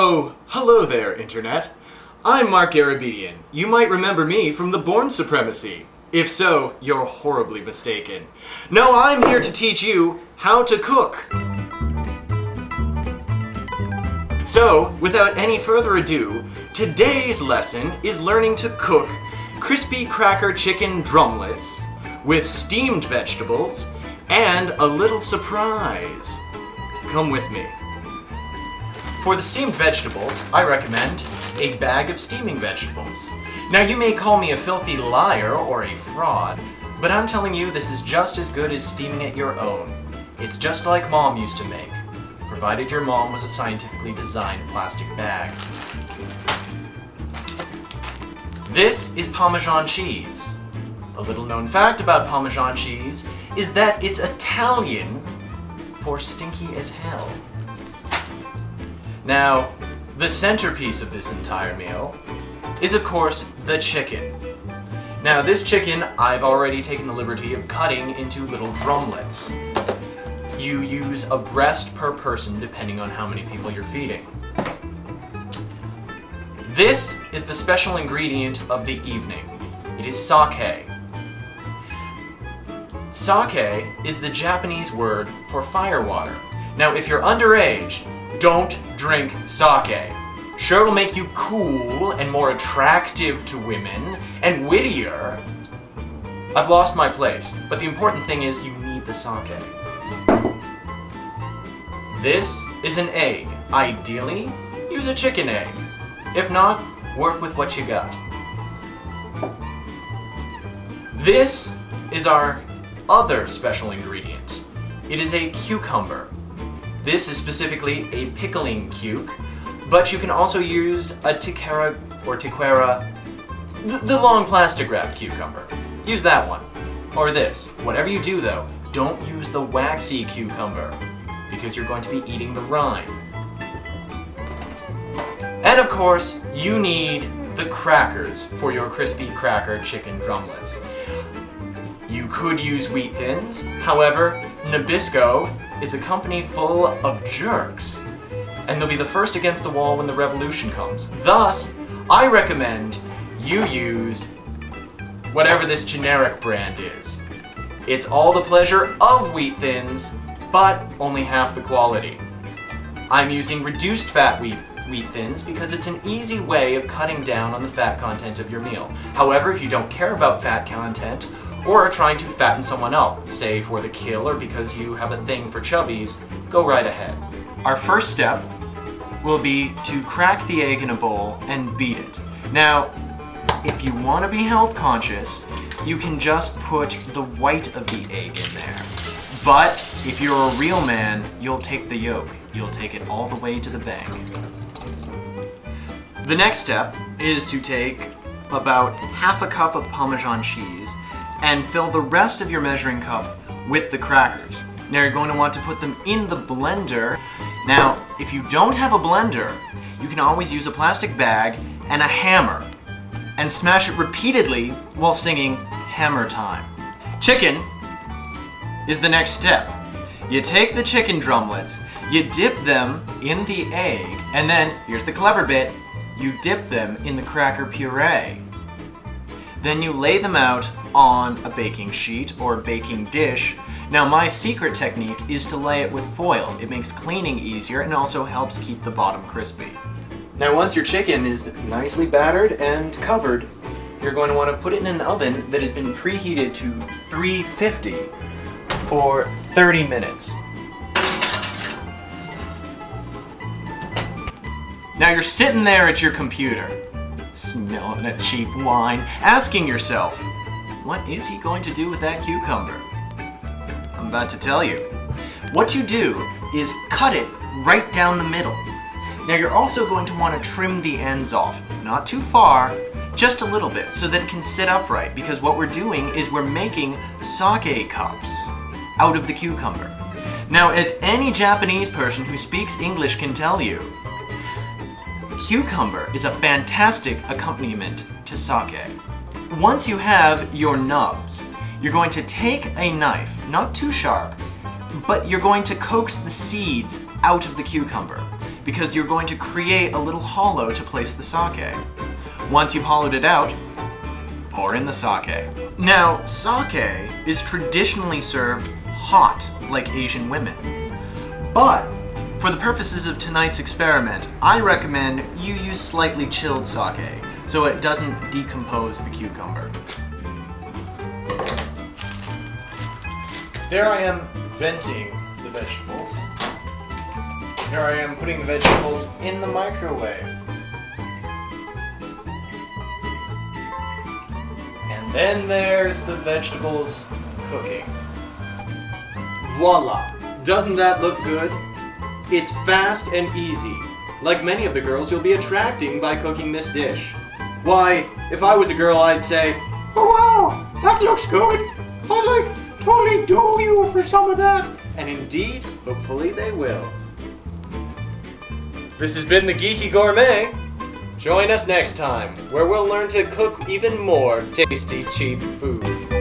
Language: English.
Oh, hello there, Internet. I'm Mark Garabedian. You might remember me from The Bourne Supremacy. If so, you're horribly mistaken. No, I'm here to teach you how to cook. So, without any further ado, today's lesson is learning to cook crispy cracker chicken drumlets with steamed vegetables and a little surprise. Come with me. For the steamed vegetables, I recommend a bag of steaming vegetables. Now you may call me a filthy liar or a fraud, but I'm telling you this is just as good as steaming it your own. It's just like Mom used to make, provided your mom was a scientifically designed plastic bag. This is Parmesan cheese. A little known fact about Parmesan cheese is that it's Italian for stinky as hell. Now, the centerpiece of this entire meal is, of course, the chicken. Now, this chicken I've already taken the liberty of cutting into little drumlets. You use a breast per person depending on how many people you're feeding. This is the special ingredient of the evening. It is sake. Sake is the Japanese word for firewater. Now, if you're underage, don't drink sake. Sure, it'll make you cool and more attractive to women and wittier. I've lost my place, but the important thing is you need the sake. This is an egg. Ideally, use a chicken egg. If not, work with what you got. This is our other special ingredient. It is a cucumber. This is specifically a pickling cuke, but you can also use a tiquera or tiquera, the long plastic wrap cucumber. Use that one. Or this. Whatever you do though, don't use the waxy cucumber, because you're going to be eating the rind. And of course, you need the crackers for your crispy cracker chicken drumlets. You could use wheat thins, however, Nabisco is a company full of jerks, and they'll be the first against the wall when the revolution comes. Thus, I recommend you use whatever this generic brand is. It's all the pleasure of wheat thins, but only half the quality. I'm using reduced fat wheat thins because it's an easy way of cutting down on the fat content of your meal. However, if you don't care about fat content, or are trying to fatten someone up, say for the kill or because you have a thing for chubbies, go right ahead. Our first step will be to crack the egg in a bowl and beat it. Now, if you want to be health conscious, you can just put the white of the egg in there. But if you're a real man, you'll take the yolk. You'll take it all the way to the bank. The next step is to take about half a cup of Parmesan cheese and fill the rest of your measuring cup with the crackers. Now you're going to want to put them in the blender. Now, if you don't have a blender, you can always use a plastic bag and a hammer and smash it repeatedly while singing Hammer Time. Chicken is the next step. You take the chicken drumlets, you dip them in the egg, and then, here's the clever bit, you dip them in the cracker puree. Then you lay them out on a baking sheet or baking dish. Now my secret technique is to lay it with foil. It makes cleaning easier and also helps keep the bottom crispy. Now once your chicken is nicely battered and covered, you're going to want to put it in an oven that has been preheated to 350 for 30 minutes. Now you're sitting there at your computer, smelling a cheap wine, asking yourself, what is he going to do with that cucumber? I'm about to tell you. What you do is cut it right down the middle. Now you're also going to want to trim the ends off, not too far, just a little bit, so that it can sit upright, because what we're doing is we're making sake cups out of the cucumber. Now, as any Japanese person who speaks English can tell you, cucumber is a fantastic accompaniment to sake. Once you have your nubs, you're going to take a knife, not too sharp, but you're going to coax the seeds out of the cucumber. because you're going to create a little hollow to place the sake. Once you've hollowed it out, pour in the sake. Now, sake is traditionally served hot, like Asian women. But, for the purposes of tonight's experiment, I recommend you use slightly chilled sake, so it doesn't decompose the cucumber. There I am venting the vegetables. Here I am putting the vegetables in the microwave. And then there's the vegetables cooking. Voila! Doesn't that look good? It's fast and easy, like many of the girls you'll be attracting by cooking this dish. Why, if I was a girl, I'd say, "Oh wow, that looks good. I'd totally do you for some of that." And indeed, hopefully they will. This has been the Geeky Gourmet. Join us next time, where we'll learn to cook even more tasty, cheap food.